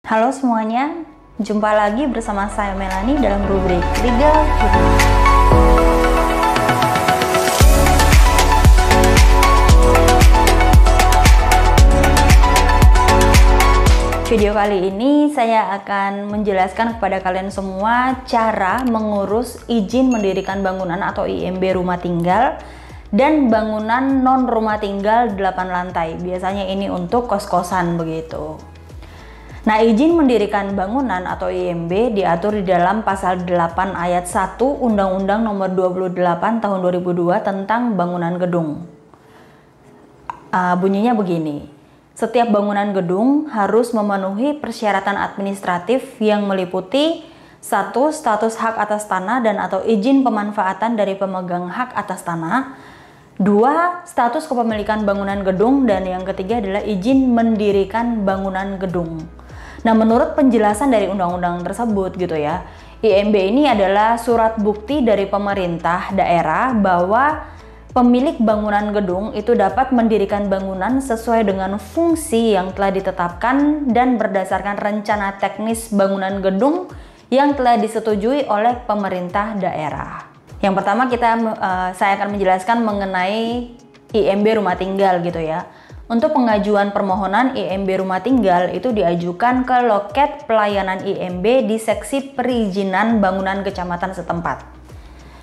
Halo semuanya, jumpa lagi bersama saya Melani dalam rubrik Legal Jurnal. Video kali ini saya akan menjelaskan kepada kalian semua cara mengurus izin mendirikan bangunan atau IMB rumah tinggal dan bangunan non rumah tinggal 8 lantai. Biasanya ini untuk kos-kosan begitu. Nah, izin mendirikan bangunan atau IMB diatur di dalam pasal 8 ayat 1 Undang-Undang Nomor 28 Tahun 2002 tentang bangunan gedung. Bunyinya begini. Setiap bangunan gedung harus memenuhi persyaratan administratif yang meliputi 1. Status hak atas tanah dan atau izin pemanfaatan dari pemegang hak atas tanah. 2. Status kepemilikan bangunan gedung, dan yang ketiga adalah izin mendirikan bangunan gedung. Nah, menurut penjelasan dari undang-undang tersebut gitu ya, IMB ini adalah surat bukti dari pemerintah daerah bahwa pemilik bangunan gedung itu dapat mendirikan bangunan sesuai dengan fungsi yang telah ditetapkan dan berdasarkan rencana teknis bangunan gedung yang telah disetujui oleh pemerintah daerah. Yang pertama saya akan menjelaskan mengenai IMB rumah tinggal gitu ya. Untuk pengajuan permohonan IMB rumah tinggal itu diajukan ke loket pelayanan IMB di seksi perizinan bangunan kecamatan setempat.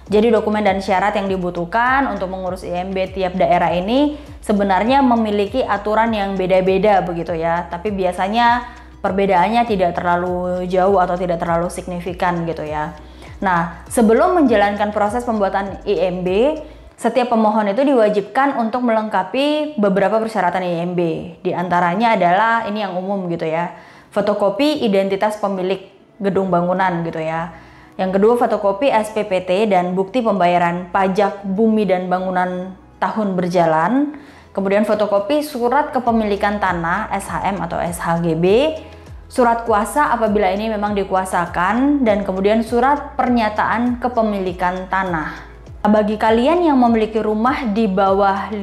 Jadi dokumen dan syarat yang dibutuhkan untuk mengurus IMB tiap daerah ini sebenarnya memiliki aturan yang beda-beda begitu ya. Tapi biasanya perbedaannya tidak terlalu jauh atau tidak terlalu signifikan gitu ya. Nah, sebelum menjalankan proses pembuatan IMB, setiap pemohon itu diwajibkan untuk melengkapi beberapa persyaratan IMB. Di antaranya adalah ini yang umum gitu ya. Fotokopi identitas pemilik gedung bangunan gitu ya. Yang kedua, fotokopi SPPT dan bukti pembayaran pajak bumi dan bangunan tahun berjalan. Kemudian fotokopi surat kepemilikan tanah SHM atau SHGB, surat kuasa apabila ini memang dikuasakan, dan kemudian surat pernyataan kepemilikan tanah. Bagi kalian yang memiliki rumah di bawah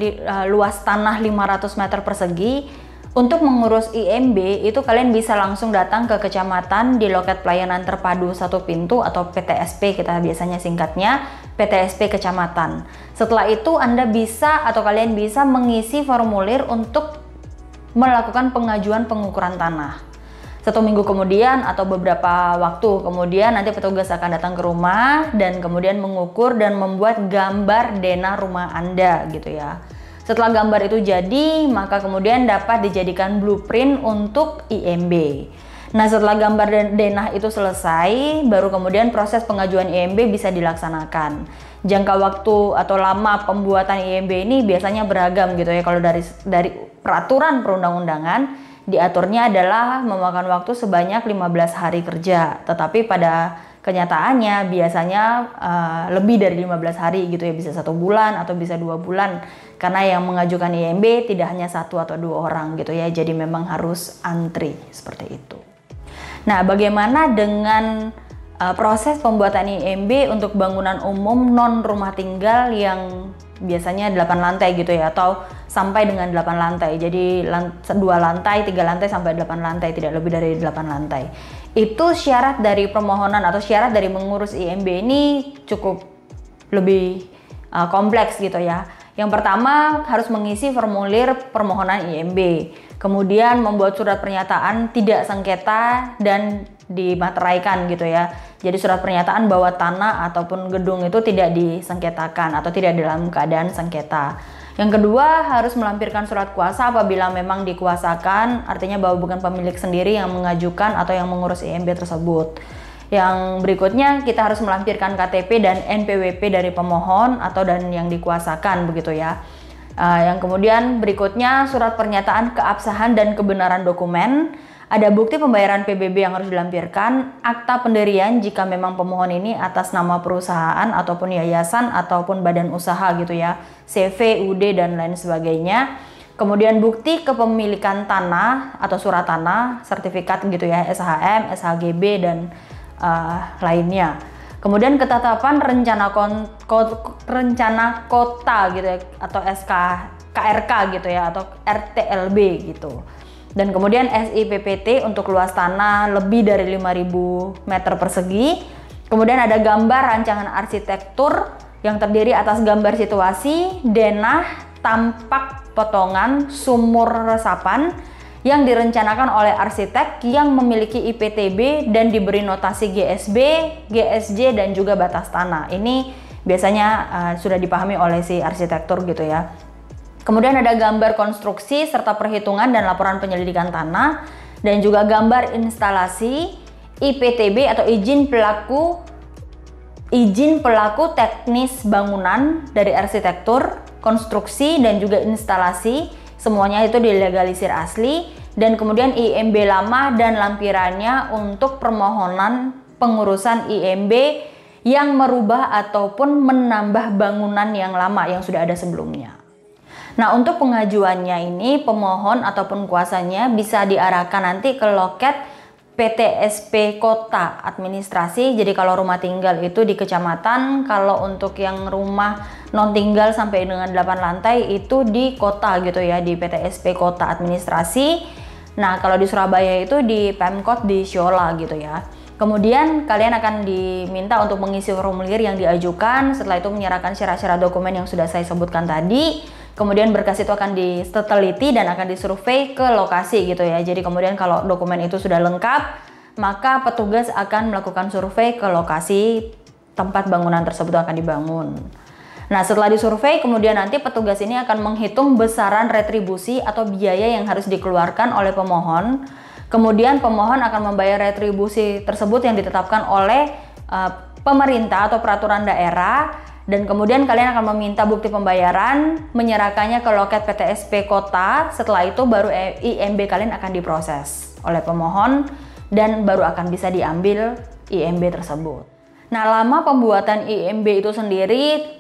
luas tanah 500 meter persegi, untuk mengurus IMB itu kalian bisa langsung datang ke kecamatan di loket pelayanan terpadu satu pintu atau PTSP, kita biasanya singkatnya PTSP kecamatan. Setelah itu kalian bisa mengisi formulir untuk melakukan pengajuan pengukuran tanah. 1 minggu kemudian atau beberapa waktu kemudian nanti petugas akan datang ke rumah dan kemudian mengukur dan membuat gambar denah rumah Anda gitu ya. Setelah gambar itu jadi, maka kemudian dapat dijadikan blueprint untuk IMB. Nah, setelah gambar denah itu selesai, baru kemudian proses pengajuan IMB bisa dilaksanakan. Jangka waktu atau lama pembuatan IMB ini biasanya beragam gitu ya. Kalau dari peraturan perundang-undangan diaturnya adalah memakan waktu sebanyak 15 hari kerja, tetapi pada kenyataannya biasanya lebih dari 15 hari gitu ya, bisa 1 bulan atau bisa 2 bulan, karena yang mengajukan IMB tidak hanya 1 atau 2 orang gitu ya, jadi memang harus antri seperti itu. Nah, bagaimana dengan proses pembuatan IMB untuk bangunan umum non rumah tinggal yang biasanya 8 lantai gitu ya, atau sampai dengan 8 lantai. Jadi 2 lantai, 3 lantai sampai 8 lantai, tidak lebih dari 8 lantai. Itu syarat dari permohonan atau syarat dari mengurus IMB ini cukup lebih kompleks gitu ya. Yang pertama harus mengisi formulir permohonan IMB. Kemudian membuat surat pernyataan tidak sengketa dan dimateraikan gitu ya. Jadi surat pernyataan bahwa tanah ataupun gedung itu tidak disengketakan atau tidak dalam keadaan sengketa. Yang kedua, harus melampirkan surat kuasa apabila memang dikuasakan, artinya bahwa bukan pemilik sendiri yang mengajukan atau yang mengurus IMB tersebut. Yang berikutnya, kita harus melampirkan KTP dan NPWP dari pemohon atau dan yang dikuasakan begitu ya. Yang kemudian berikutnya, surat pernyataan keabsahan dan kebenaran dokumen. Ada bukti pembayaran PBB yang harus dilampirkan, akta pendirian jika memang pemohon ini atas nama perusahaan ataupun yayasan ataupun badan usaha gitu ya, CV, UD dan lain sebagainya. Kemudian bukti kepemilikan tanah atau surat tanah, sertifikat gitu ya, SHM, SHGB dan lainnya. Kemudian ketetapan rencana kota gitu ya, atau KRK gitu ya, atau RTLB gitu. Dan kemudian SIPPT untuk luas tanah lebih dari 5.000 meter persegi. Kemudian ada gambar rancangan arsitektur yang terdiri atas gambar situasi, denah, tampak potongan, sumur resapan yang direncanakan oleh arsitek yang memiliki IPTB dan diberi notasi GSB, GSJ, dan juga batas tanah. Ini biasanya sudah dipahami oleh si arsitektur gitu ya. Kemudian ada gambar konstruksi serta perhitungan dan laporan penyelidikan tanah, dan juga gambar instalasi, IPTB atau izin pelaku teknis bangunan dari arsitektur, konstruksi, dan juga instalasi. Semuanya itu dilegalisir asli. Dan kemudian IMB lama dan lampirannya untuk permohonan pengurusan IMB yang merubah ataupun menambah bangunan yang lama yang sudah ada sebelumnya. Nah, untuk pengajuannya ini pemohon ataupun kuasanya bisa diarahkan nanti ke loket PTSP Kota Administrasi. Jadi kalau rumah tinggal itu di kecamatan, kalau untuk yang rumah non tinggal sampai dengan 8 lantai itu di kota gitu ya, di PTSP Kota Administrasi. Nah, kalau di Surabaya itu di Pemkot di Siola gitu ya. Kemudian kalian akan diminta untuk mengisi formulir yang diajukan, setelah itu menyerahkan syarat-syarat dokumen yang sudah saya sebutkan tadi. Kemudian berkas itu akan diteliti dan akan disurvei ke lokasi gitu ya. Jadi kemudian kalau dokumen itu sudah lengkap, maka petugas akan melakukan survei ke lokasi tempat bangunan tersebut akan dibangun. Nah, setelah disurvei, kemudian nanti petugas ini akan menghitung besaran retribusi atau biaya yang harus dikeluarkan oleh pemohon. Kemudian pemohon akan membayar retribusi tersebut yang ditetapkan oleh pemerintah atau peraturan daerah. Dan kemudian kalian akan meminta bukti pembayaran, menyerahkannya ke loket PTSP Kota. Setelah itu baru IMB kalian akan diproses oleh pemohon dan baru akan bisa diambil IMB tersebut. Nah, lama pembuatan IMB itu sendiri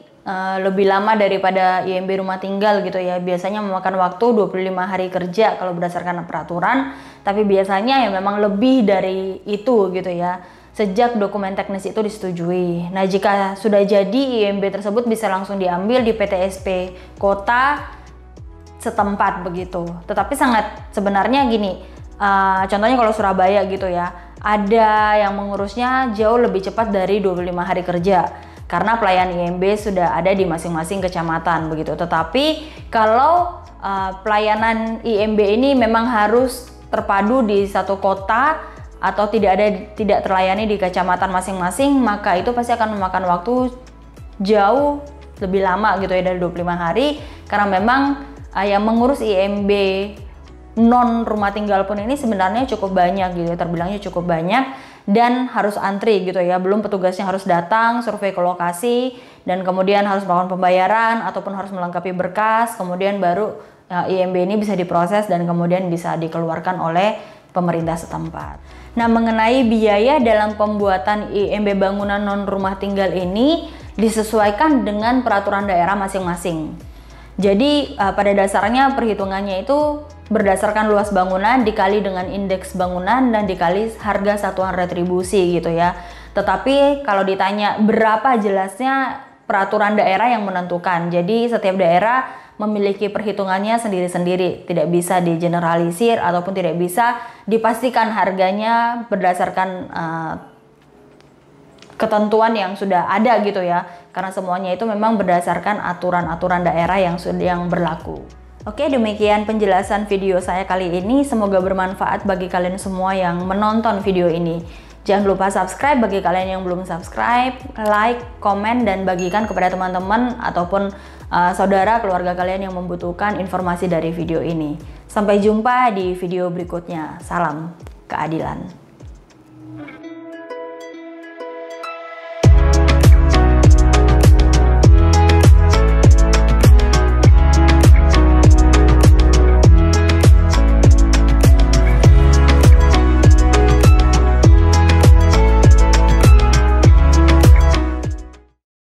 lebih lama daripada IMB rumah tinggal gitu ya. Biasanya memakan waktu 25 hari kerja kalau berdasarkan peraturan, tapi biasanya ya memang lebih dari itu gitu ya, sejak dokumen teknis itu disetujui. Nah, jika sudah jadi IMB tersebut bisa langsung diambil di PTSP Kota setempat begitu. Tetapi sangat sebenarnya gini, contohnya kalau Surabaya gitu ya, ada yang mengurusnya jauh lebih cepat dari 25 hari kerja karena pelayan IMB sudah ada di masing-masing kecamatan begitu. Tetapi kalau pelayanan IMB ini memang harus terpadu di satu kota atau tidak terlayani di kecamatan masing-masing, maka itu pasti akan memakan waktu jauh lebih lama gitu ya, dari 25 hari, karena memang yang mengurus IMB non rumah tinggal pun ini sebenarnya cukup banyak gitu ya, terbilangnya cukup banyak dan harus antri gitu ya. Belum petugasnya harus datang survei ke lokasi dan kemudian harus melakukan pembayaran ataupun harus melengkapi berkas, kemudian baru IMB ini bisa diproses dan kemudian bisa dikeluarkan oleh pemerintah setempat. Nah, mengenai biaya dalam pembuatan IMB bangunan non rumah tinggal ini disesuaikan dengan peraturan daerah masing-masing. Jadi pada dasarnya perhitungannya itu berdasarkan luas bangunan dikali dengan indeks bangunan dan dikali harga satuan retribusi gitu ya. Tetapi kalau ditanya berapa, jelasnya peraturan daerah yang menentukan. Jadi setiap daerah memiliki perhitungannya sendiri-sendiri, tidak bisa digeneralisir ataupun tidak bisa dipastikan harganya berdasarkan ketentuan yang sudah ada gitu ya, karena semuanya itu memang berdasarkan aturan-aturan daerah yang berlaku. Oke, demikian penjelasan video saya kali ini, semoga bermanfaat bagi kalian semua yang menonton video ini. Jangan lupa subscribe bagi kalian yang belum subscribe, like, komen, dan bagikan kepada teman-teman ataupun saudara keluarga kalian yang membutuhkan informasi dari video ini. Sampai jumpa di video berikutnya. Salam keadilan.